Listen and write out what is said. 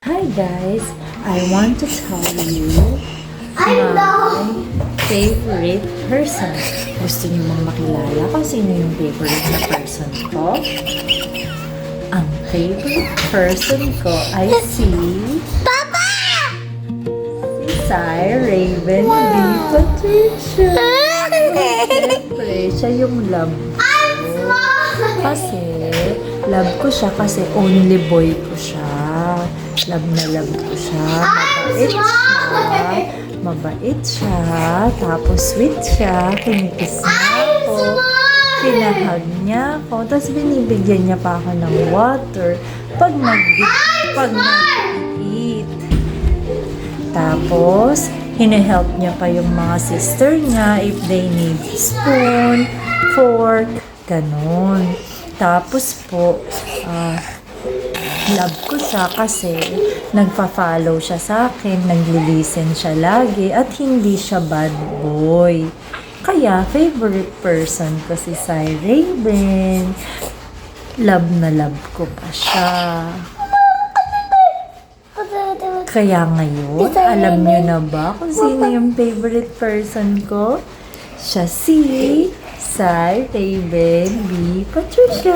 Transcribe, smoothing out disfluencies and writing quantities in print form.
Hi guys, I want to tell you my favorite person. Gusto niyo bang makilala kung sino yung favorite na person ko? Ang favorite person ko ay si Sai Raven B. Patricia. Siyempre, siya yung love ko. Kasi, love ko siya kasi only boy ko siya. Love na love ko siya. Mabait siya. Mabait siya. Tapos sweet siya. Kinikiss niya ako. Pinahag niya ako. Tapos binibigyan niya pa ako ng water pag nag-eat. Tapos, hine-help niya pa yung mga sister niya if they need spoon, fork, ganun. Tapos po, love ko siya kasi nagpa-follow siya sa akin, nagli-listen siya lagi, at hindi siya bad boy. Kaya, favorite person ko si Sai Raven. Love na love ko pa siya. Kaya ngayon, alam niyo na ba kung sino yung favorite person ko? Siya si Sai Raven B. Patricia.